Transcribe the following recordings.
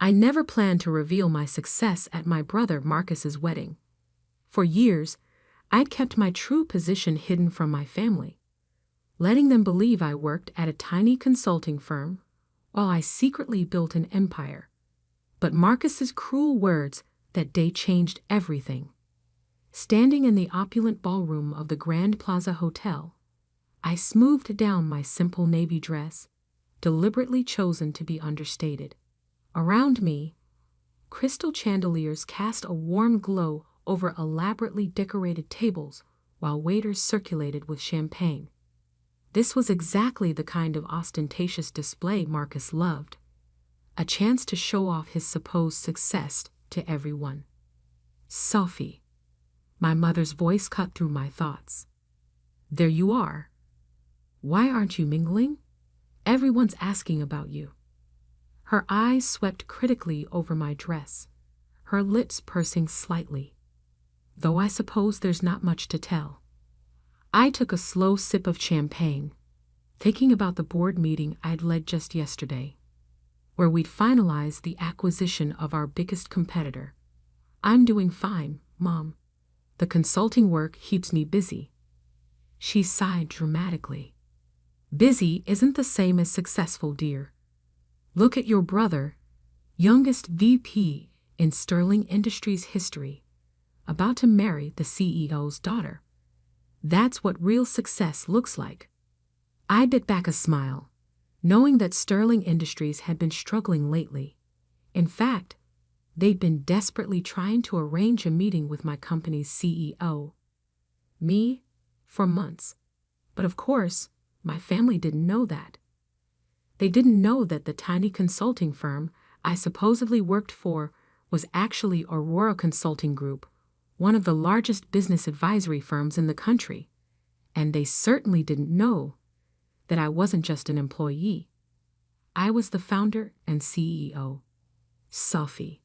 I never planned to reveal my success at my brother Marcus's wedding. For years, I'd kept my true position hidden from my family, letting them believe I worked at a tiny consulting firm while I secretly built an empire. But Marcus's cruel words that day changed everything. Standing in the opulent ballroom of the Grand Plaza Hotel, I smoothed down my simple navy dress, deliberately chosen to be understated. Around me, crystal chandeliers cast a warm glow over elaborately decorated tables while waiters circulated with champagne. This was exactly the kind of ostentatious display Marcus loved, a chance to show off his supposed success to everyone. Sophie, my mother's voice cut through my thoughts. There you are. Why aren't you mingling? Everyone's asking about you. Her eyes swept critically over my dress, her lips pursing slightly. Though I suppose there's not much to tell. I took a slow sip of champagne, thinking about the board meeting I'd led just yesterday, where we'd finalized the acquisition of our biggest competitor. I'm doing fine, Mom. The consulting work keeps me busy. She sighed dramatically. Busy isn't the same as successful, dear. Look at your brother, youngest VP in Sterling Industries history, about to marry the CEO's daughter. That's what real success looks like. I bit back a smile, knowing that Sterling Industries had been struggling lately. In fact, they'd been desperately trying to arrange a meeting with my company's CEO, me, for months. But of course, my family didn't know that. They didn't know that the tiny consulting firm I supposedly worked for was actually Aurora Consulting Group, one of the largest business advisory firms in the country. And they certainly didn't know that I wasn't just an employee. I was the founder and CEO. Sophie.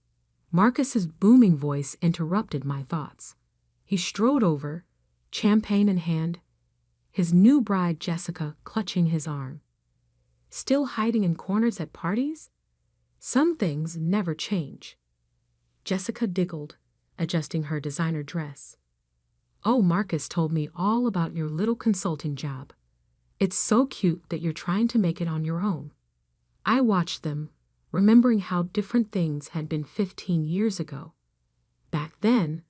Marcus's booming voice interrupted my thoughts. He strode over, champagne in hand, his new bride Jessica clutching his arm. Still hiding in corners at parties? Some things never change. Jessica giggled, adjusting her designer dress. Oh, Marcus told me all about your little consulting job. It's so cute that you're trying to make it on your own. I watched them, remembering how different things had been 15 years ago. Back then,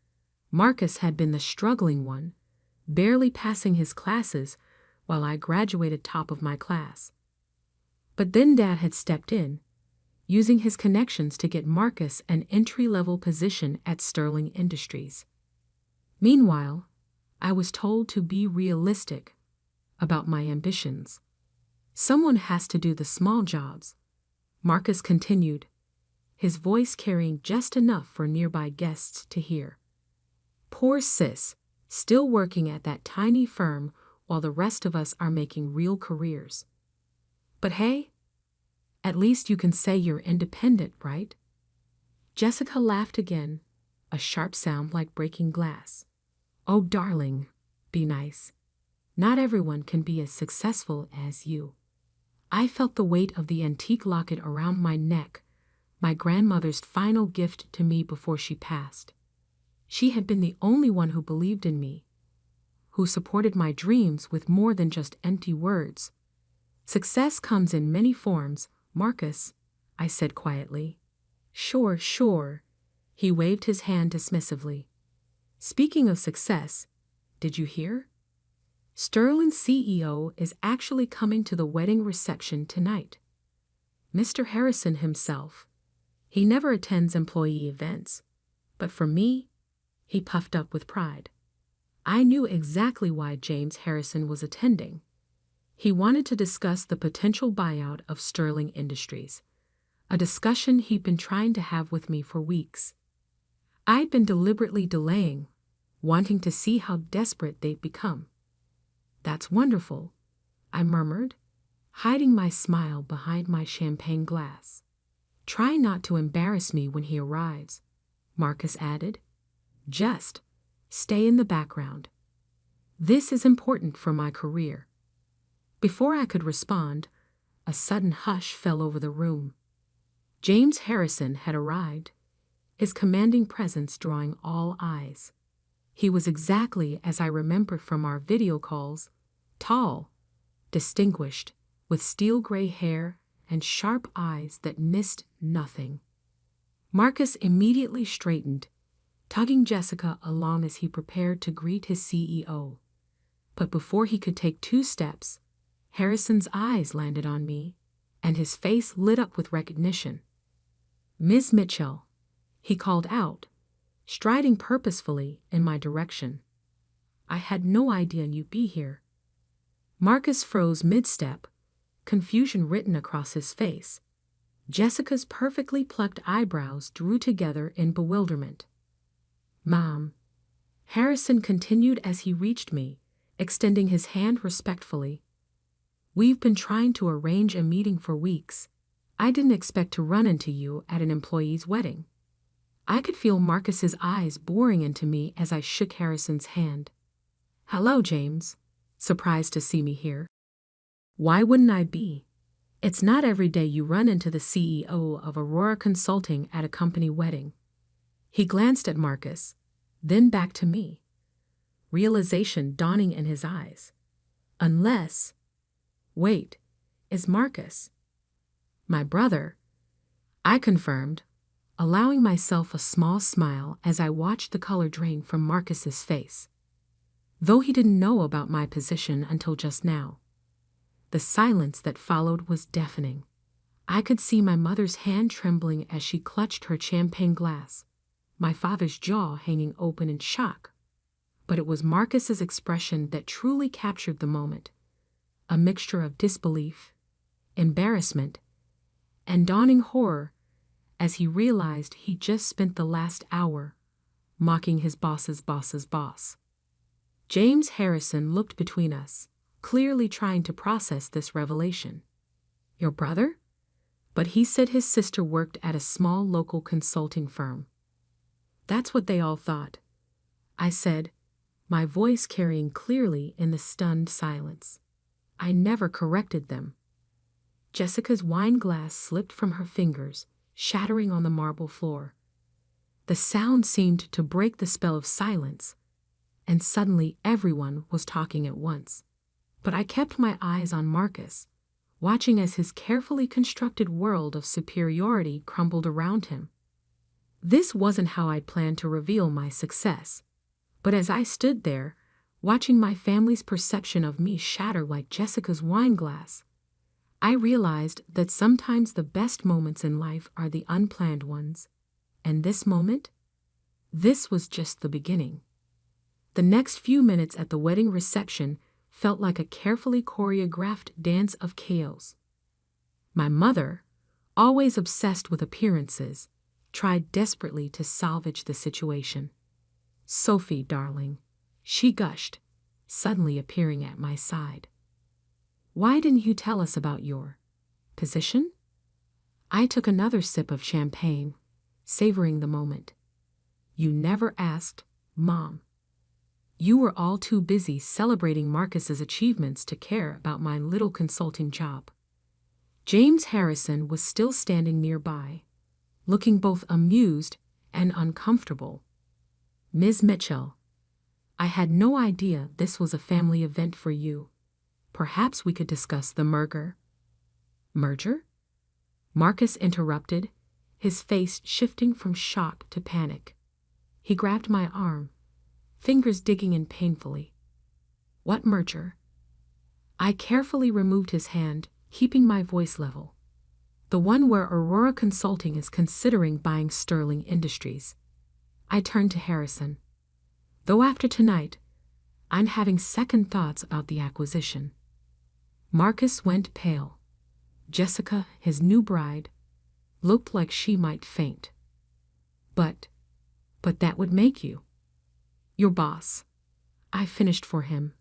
Marcus had been the struggling one, barely passing his classes while I graduated top of my class. But then Dad had stepped in, using his connections to get Marcus an entry-level position at Sterling Industries. Meanwhile, I was told to be realistic about my ambitions. Someone has to do the small jobs, Marcus continued, his voice carrying just enough for nearby guests to hear. Poor sis, still working at that tiny firm while the rest of us are making real careers. But hey, at least you can say you're independent, right? Jessica laughed again, a sharp sound like breaking glass. Oh, darling, be nice. Not everyone can be as successful as you. I felt the weight of the antique locket around my neck, my grandmother's final gift to me before she passed. She had been the only one who believed in me, who supported my dreams with more than just empty words. Success comes in many forms, Marcus, I said quietly. Sure, sure. He waved his hand dismissively. Speaking of success, did you hear? Sterling's CEO is actually coming to the wedding reception tonight. Mr. Harrison himself. He never attends employee events, but for me, he puffed up with pride. I knew exactly why James Harrison was attending. He wanted to discuss the potential buyout of Sterling Industries, a discussion he'd been trying to have with me for weeks. I'd been deliberately delaying, wanting to see how desperate they'd become. That's wonderful, I murmured, hiding my smile behind my champagne glass. Try not to embarrass me when he arrives, Marcus added. Just stay in the background. This is important for my career. Before I could respond, a sudden hush fell over the room. James Harrison had arrived, his commanding presence drawing all eyes. He was exactly as I remembered from our video calls, tall, distinguished, with steel-gray hair and sharp eyes that missed nothing. Marcus immediately straightened, tugging Jessica along as he prepared to greet his CEO. But before he could take 2 steps, Harrison's eyes landed on me, and his face lit up with recognition. "Ms. Mitchell," he called out, striding purposefully in my direction. "I had no idea you'd be here." Marcus froze mid-step, confusion written across his face. Jessica's perfectly plucked eyebrows drew together in bewilderment. "Mom," Harrison continued as he reached me, extending his hand respectfully. "We've been trying to arrange a meeting for weeks. I didn't expect to run into you at an employee's wedding." I could feel Marcus's eyes boring into me as I shook Harrison's hand. "Hello, James. Surprised to see me here?" "Why wouldn't I be? It's not every day you run into the CEO of Aurora Consulting at a company wedding." He glanced at Marcus, then back to me, realization dawning in his eyes. Unless... Wait, is Marcus my brother? I confirmed, allowing myself a small smile as I watched the color drain from Marcus's face. Though he didn't know about my position until just now. The silence that followed was deafening. I could see my mother's hand trembling as she clutched her champagne glass, my father's jaw hanging open in shock. But it was Marcus's expression that truly captured the moment, a mixture of disbelief, embarrassment, and dawning horror as he realized he just spent the last hour mocking his boss's boss's boss. James Harrison looked between us, clearly trying to process this revelation. "Your brother?" But he said his sister worked at a small local consulting firm. "That's what they all thought," I said, my voice carrying clearly in the stunned silence. I never corrected them. Jessica's wine glass slipped from her fingers, shattering on the marble floor. The sound seemed to break the spell of silence, and suddenly everyone was talking at once. But I kept my eyes on Marcus, watching as his carefully constructed world of superiority crumbled around him. This wasn't how I'd planned to reveal my success, but as I stood there, watching my family's perception of me shatter like Jessica's wine glass, I realized that sometimes the best moments in life are the unplanned ones, and this moment? This was just the beginning. The next few minutes at the wedding reception felt like a carefully choreographed dance of chaos. My mother, always obsessed with appearances, tried desperately to salvage the situation. "Sophie, darling," she gushed, suddenly appearing at my side. "Why didn't you tell us about your position?" I took another sip of champagne, savoring the moment. "You never asked, Mom. You were all too busy celebrating Marcus's achievements to care about my little consulting job." James Harrison was still standing nearby, looking both amused and uncomfortable. "Ms. Mitchell, I had no idea this was a family event for you. Perhaps we could discuss the merger." "Merger?" Marcus interrupted, his face shifting from shock to panic. He grabbed my arm, fingers digging in painfully. "What merger?" I carefully removed his hand, keeping my voice level. "The one where Aurora Consulting is considering buying Sterling Industries." I turned to Harrison. "Though after tonight, I'm having second thoughts about the acquisition." Marcus went pale. Jessica, his new bride, looked like she might faint. But that would make you your boss," I finished for him.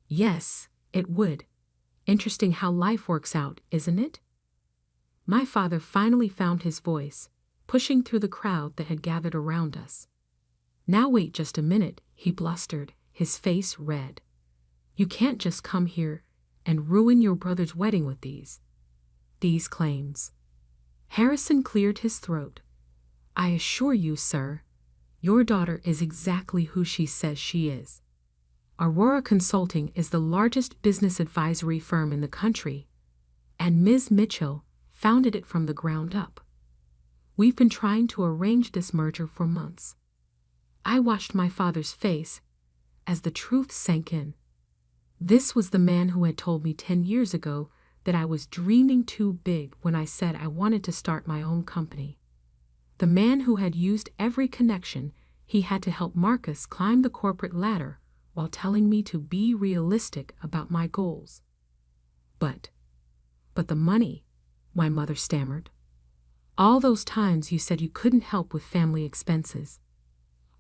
"Yes, it would. Interesting how life works out, isn't it?" My father finally found his voice, pushing through the crowd that had gathered around us. "Now wait just a minute," he blustered, his face red. "You can't just come here and ruin your brother's wedding with these claims." Harrison cleared his throat. I assure you, sir, your daughter is exactly who she says she is. Aurora Consulting is the largest business advisory firm in the country, and Ms. Mitchell founded it from the ground up. We've been trying to arrange this merger for months. I watched my father's face as the truth sank in. This was the man who had told me 10 years ago that I was dreaming too big when I said I wanted to start my own company. The man who had used every connection he had to help Marcus climb the corporate ladder while telling me to be realistic about my goals. But the money, my mother stammered. All those times you said you couldn't help with family expenses.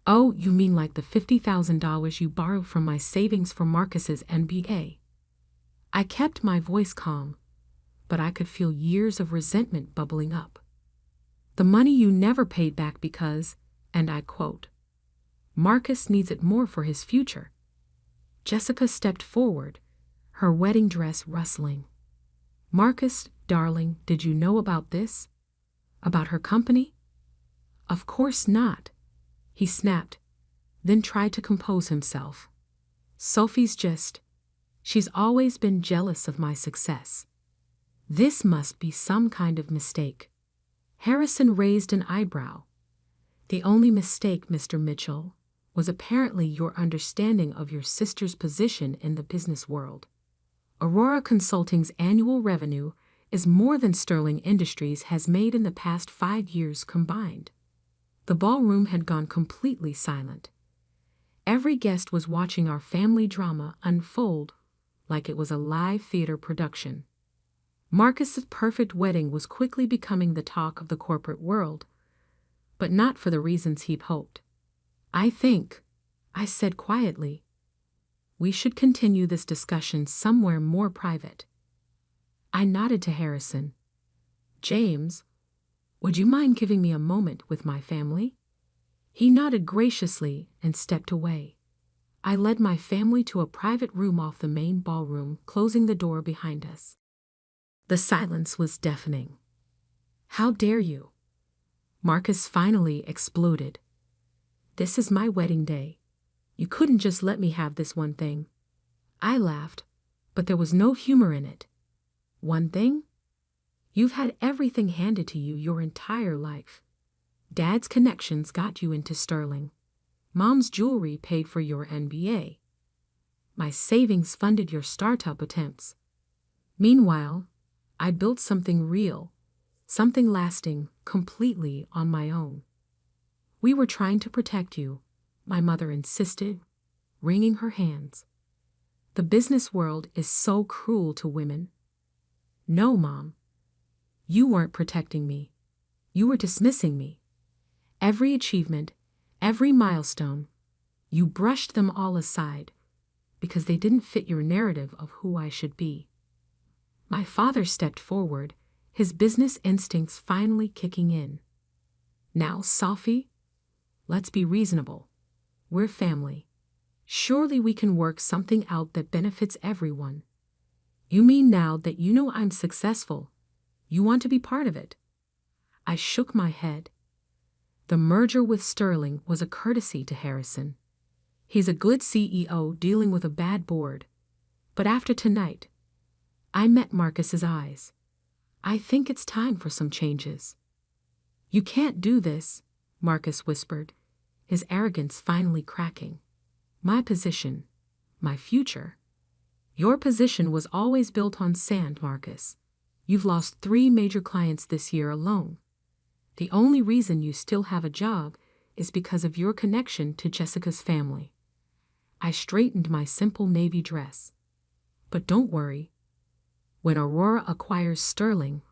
Oh, you mean like the $50,000 you borrowed from my savings for Marcus's MBA? I kept my voice calm, but I could feel years of resentment bubbling up. The money you never paid back because, and I quote, Marcus needs it more for his future. Jessica stepped forward, her wedding dress rustling. Marcus, darling, did you know about this? About her company? Of course not, he snapped, then tried to compose himself. Sophie's she's always been jealous of my success. This must be some kind of mistake. Harrison raised an eyebrow. The only mistake, Mr. Mitchell, was apparently your understanding of your sister's position in the business world. Aurora Consulting's annual revenue is more than Sterling Industries has made in the past 5 years combined. The ballroom had gone completely silent. Every guest was watching our family drama unfold like it was a live theater production. Marcus's perfect wedding was quickly becoming the talk of the corporate world, but not for the reasons he'd hoped. I think, I said quietly, we should continue this discussion somewhere more private. I nodded to Harrison. James, would you mind giving me a moment with my family? He nodded graciously and stepped away. I led my family to a private room off the main ballroom, closing the door behind us. The silence was deafening. How dare you? Marcus finally exploded. This is my wedding day. You couldn't just let me have this one thing. I laughed, but there was no humor in it. One thing? You've had everything handed to you your entire life. Dad's connections got you into Sterling. Mom's jewelry paid for your MBA. My savings funded your startup attempts. Meanwhile, I built something real, something lasting, completely on my own. We were trying to protect you, my mother insisted, wringing her hands. The business world is so cruel to women. No, Mom. You weren't protecting me. You were dismissing me. Every achievement, every milestone, you brushed them all aside because they didn't fit your narrative of who I should be. My father stepped forward, his business instincts finally kicking in. Now, Sophie, let's be reasonable. We're family. Surely we can work something out that benefits everyone. You mean now that you know I'm successful, you want to be part of it? I shook my head. The merger with Sterling was a courtesy to Harrison. He's a good CEO dealing with a bad board. But after tonight, I met Marcus's eyes. I think it's time for some changes. You can't do this, Marcus whispered, his arrogance finally cracking. My position, my future. Your position was always built on sand, Marcus. You've lost 3 major clients this year alone. The only reason you still have a job is because of your connection to Jessica's family. I straightened my simple navy dress. But don't worry. When Aurora acquires Sterling,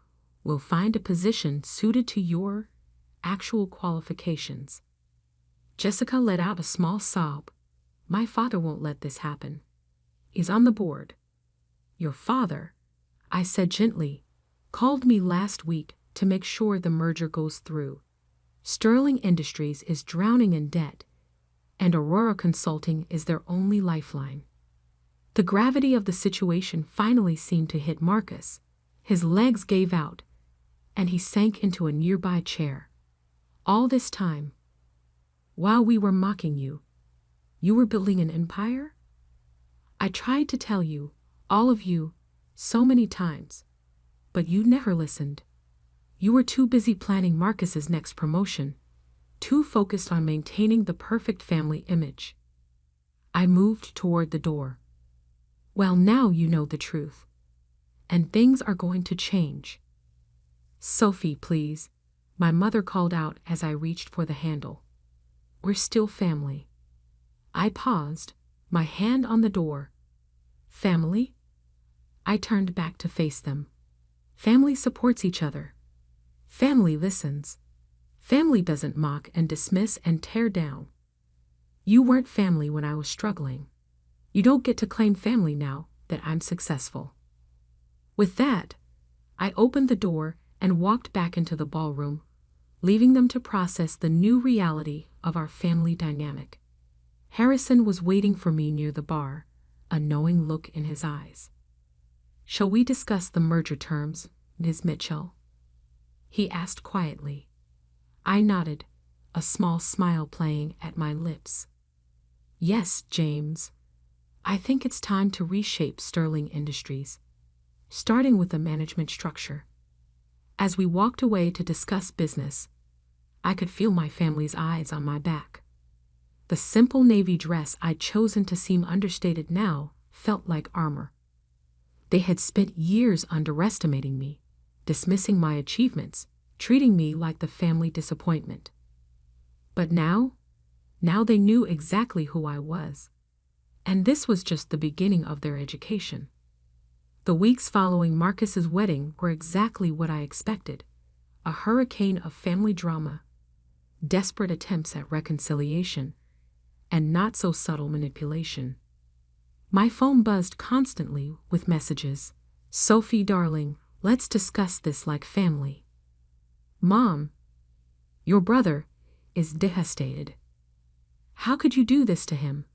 we'll find a position suited to your actual qualifications. Jessica let out a small sob. My father won't let this happen. He's on the board. Your father, I said gently, called me last week to make sure the merger goes through. Sterling Industries is drowning in debt, and Aurora Consulting is their only lifeline. The gravity of the situation finally seemed to hit Marcus. His legs gave out, and he sank into a nearby chair. All this time, while we were mocking you, you were building an empire? I tried to tell you, all of you, so many times, but you never listened. You were too busy planning Marcus's next promotion, too focused on maintaining the perfect family image. I moved toward the door. Well, now you know the truth, and things are going to change. Sophie, please, my mother called out as I reached for the handle. We're still family. I paused, my hand on the door. Family? I turned back to face them. Family supports each other. Family listens. Family doesn't mock and dismiss and tear down. You weren't family when I was struggling. You don't get to claim family now that I'm successful. With that, I opened the door and walked back into the ballroom, leaving them to process the new reality of our family dynamic. Harrison was waiting for me near the bar, a knowing look in his eyes. Shall we discuss the merger terms, Ms. Mitchell? He asked quietly. I nodded, a small smile playing at my lips. Yes, James. I think it's time to reshape Sterling Industries, starting with the management structure. As we walked away to discuss business, I could feel my family's eyes on my back. The simple navy dress I'd chosen to seem understated now felt like armor. They had spent years underestimating me, dismissing my achievements, treating me like the family disappointment. But now they knew exactly who I was. And this was just the beginning of their education. The weeks following Marcus's wedding were exactly what I expected, a hurricane of family drama, desperate attempts at reconciliation, and not-so-subtle manipulation. My phone buzzed constantly with messages. Sophie, darling, let's discuss this like family. Mom, your brother is devastated. How could you do this to him?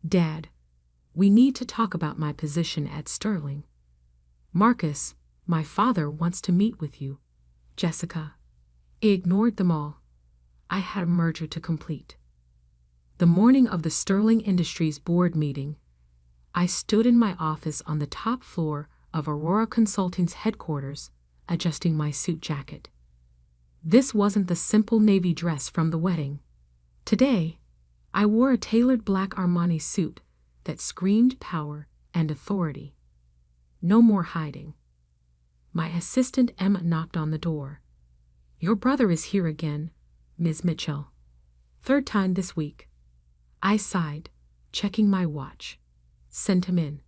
Dad, we need to talk about my position at Sterling. Marcus, my father wants to meet with you. Jessica. I ignored them all. I had a merger to complete. The morning of the Sterling Industries board meeting, I stood in my office on the top floor of Aurora Consulting's headquarters, adjusting my suit jacket. This wasn't the simple navy dress from the wedding. Today, I wore a tailored black Armani suit that screamed power and authority. No more hiding. My assistant Emma knocked on the door. Your brother is here again, Ms. Mitchell. Third time this week. I sighed, checking my watch. Send him in.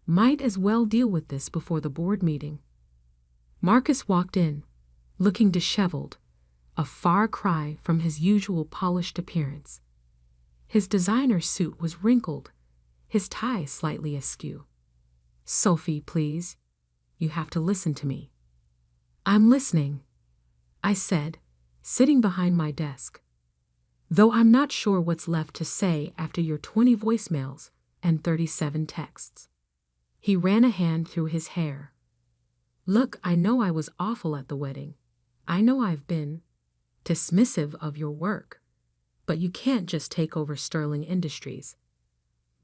Might as well deal with this before the board meeting. Marcus walked in, looking disheveled, a far cry from his usual polished appearance. His designer suit was wrinkled, his tie slightly askew. Sophie, please. You have to listen to me. I'm listening, I said, sitting behind my desk. Though I'm not sure what's left to say after your 20 voicemails and 37 texts. He ran a hand through his hair. Look, I know I was awful at the wedding. I know I've been dismissive of your work. But you can't just take over Sterling Industries.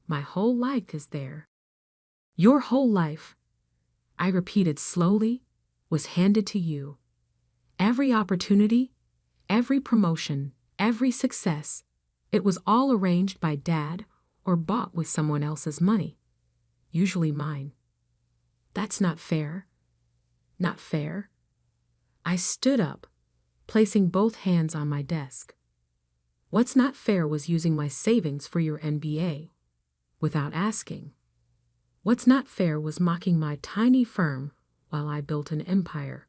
My whole life is there. Your whole life, I repeated slowly, was handed to you. Every opportunity, every promotion, every success, it was all arranged by Dad or bought with someone else's money, usually mine. That's not fair. Not fair. I stood up, placing both hands on my desk. What's not fair was using my savings for your MBA, without asking. What's not fair was mocking my tiny firm while I built an empire.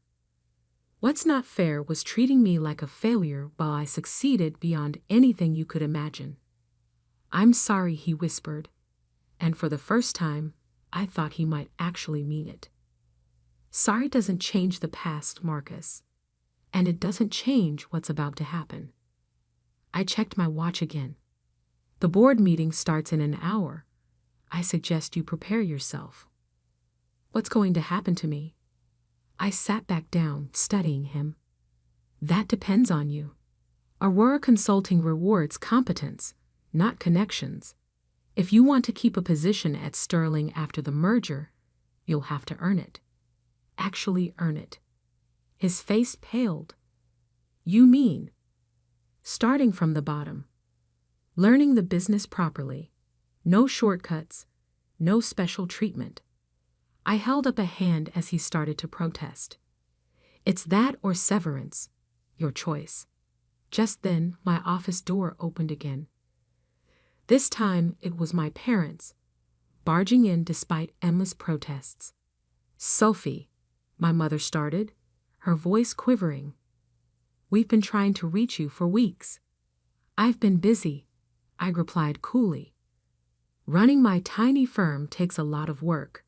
What's not fair was treating me like a failure while I succeeded beyond anything you could imagine. I'm sorry, he whispered, and for the first time, I thought he might actually mean it. Sorry doesn't change the past, Marcus, and it doesn't change what's about to happen. I checked my watch again. The board meeting starts in an hour. I suggest you prepare yourself. What's going to happen to me? I sat back down, studying him. That depends on you. Aurora Consulting rewards competence, not connections. If you want to keep a position at Sterling after the merger, you'll have to earn it. Actually earn it. His face paled. You mean? Starting from the bottom. Learning the business properly. No shortcuts. No special treatment. I held up a hand as he started to protest. It's that or severance. Your choice. Just then, my office door opened again. This time, it was my parents, barging in despite Emma's protests. Sophie, my mother started, her voice quivering. We've been trying to reach you for weeks. I've been busy, I replied coolly. Running my tiny firm takes a lot of work.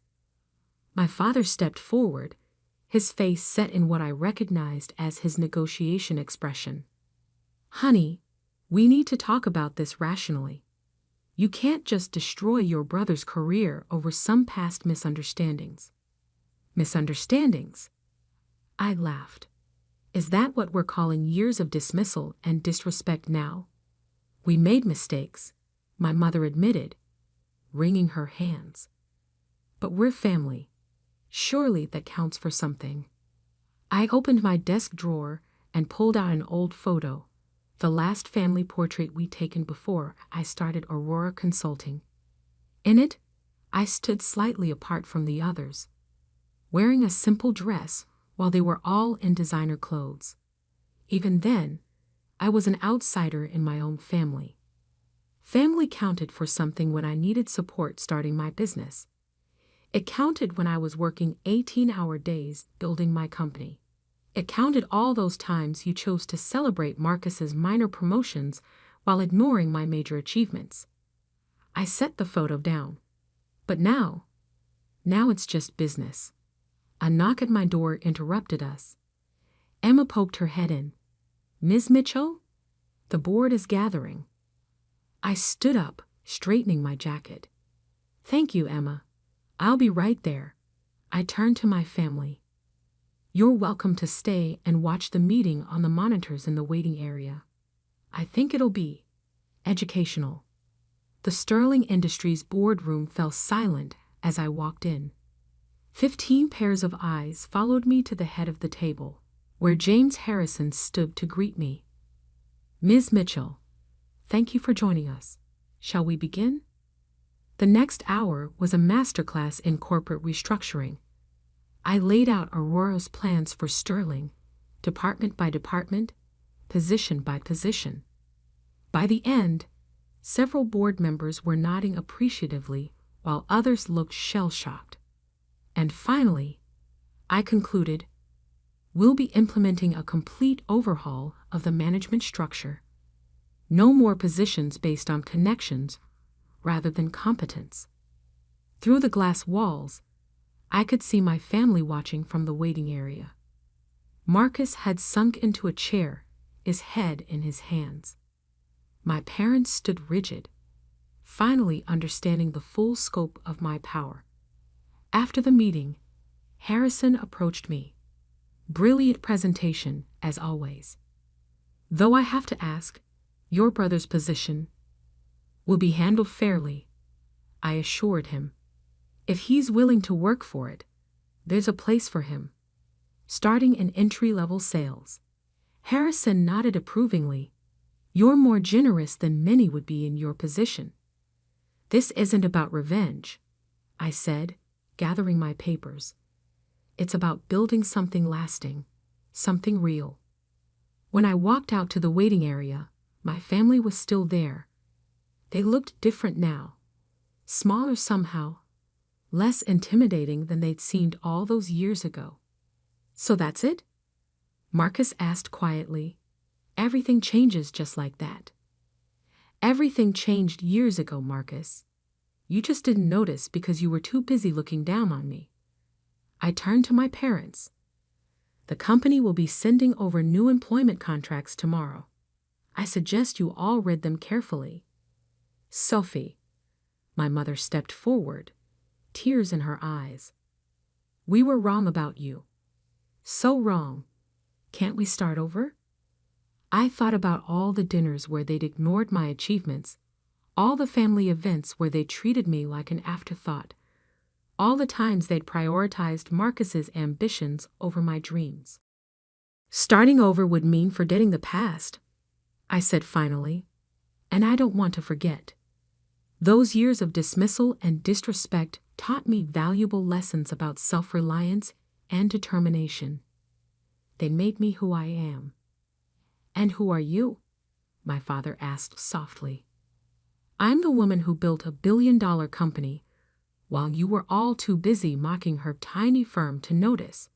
My father stepped forward, his face set in what I recognized as his negotiation expression. Honey, we need to talk about this rationally. You can't just destroy your brother's career over some past misunderstandings. Misunderstandings? I laughed. Is that what we're calling years of dismissal and disrespect now? We made mistakes, my mother admitted, wringing her hands. But we're family. Surely that counts for something. I opened my desk drawer and pulled out an old photo, the last family portrait we'd taken before I started Aurora Consulting. In it, I stood slightly apart from the others, wearing a simple dress while they were all in designer clothes. Even then, I was an outsider in my own family. Family counted for something when I needed support starting my business. It counted when I was working 18-hour days building my company. It counted all those times you chose to celebrate Marcus's minor promotions while ignoring my major achievements. I set the photo down. But now it's just business. A knock at my door interrupted us. Emma poked her head in. Ms. Mitchell? The board is gathering. I stood up, straightening my jacket. Thank you, Emma. I'll be right there. I turned to my family. You're welcome to stay and watch the meeting on the monitors in the waiting area. I think it'll be educational. The Sterling Industries boardroom fell silent as I walked in. 15 pairs of eyes followed me to the head of the table, where James Harrison stood to greet me. Ms. Mitchell, thank you for joining us. Shall we begin? The next hour was a masterclass in corporate restructuring. I laid out Aurora's plans for Sterling, department by department, position by position. By the end, several board members were nodding appreciatively while others looked shell-shocked. And finally, I concluded, we'll be implementing a complete overhaul of the management structure. No more positions based on connections rather than competence. Through the glass walls, I could see my family watching from the waiting area. Marcus had sunk into a chair, his head in his hands. My parents stood rigid, finally understanding the full scope of my power. After the meeting, Harrison approached me. Brilliant presentation, as always. Though I have to ask, your brother's position will be handled fairly, I assured him. If he's willing to work for it, there's a place for him, starting in entry-level sales. Harrison nodded approvingly. You're more generous than many would be in your position. This isn't about revenge, I said, gathering my papers. It's about building something lasting, something real. When I walked out to the waiting area, my family was still there. They looked different now, smaller somehow, less intimidating than they'd seemed all those years ago. So that's it? Marcus asked quietly. Everything changes just like that. Everything changed years ago, Marcus. You just didn't notice because you were too busy looking down on me. I turned to my parents. The company will be sending over new employment contracts tomorrow. I suggest you all read them carefully. Sophie, my mother stepped forward, tears in her eyes. We were wrong about you. So wrong. Can't we start over? I thought about all the dinners where they'd ignored my achievements, all the family events where they treated me like an afterthought, all the times they'd prioritized Marcus's ambitions over my dreams. Starting over would mean forgetting the past, I said finally, and I don't want to forget. Those years of dismissal and disrespect taught me valuable lessons about self-reliance and determination. They made me who I am. And who are you? My father asked softly. I'm the woman who built a billion-dollar company while you were all too busy mocking her tiny firm to notice.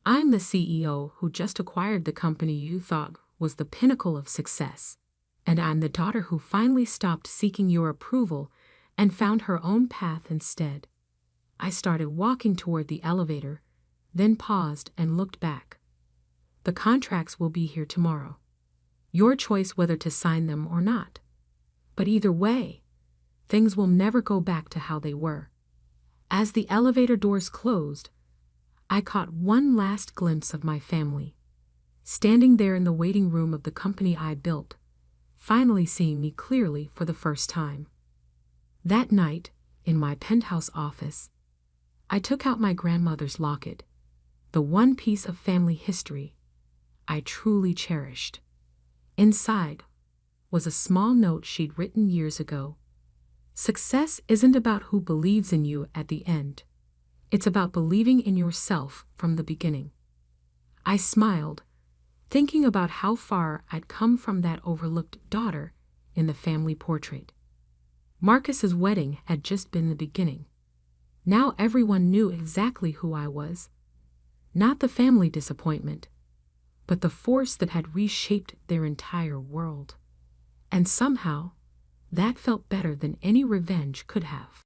I'm the CEO who just acquired the company you thought was the pinnacle of success. And I'm the daughter who finally stopped seeking your approval and found her own path instead. I started walking toward the elevator, then paused and looked back. The contracts will be here tomorrow. Your choice whether to sign them or not. But either way, things will never go back to how they were. As the elevator doors closed, I caught one last glimpse of my family, standing there in the waiting room of the company I built, finally seeing me clearly for the first time. That night, in my penthouse office, I took out my grandmother's locket, the one piece of family history I truly cherished. Inside was a small note she'd written years ago. Success isn't about who believes in you at the end. It's about believing in yourself from the beginning. I smiled, thinking about how far I'd come from that overlooked daughter in the family portrait. Marcus's wedding had just been the beginning. Now everyone knew exactly who I was. Not the family disappointment, but the force that had reshaped their entire world. And somehow, that felt better than any revenge could have.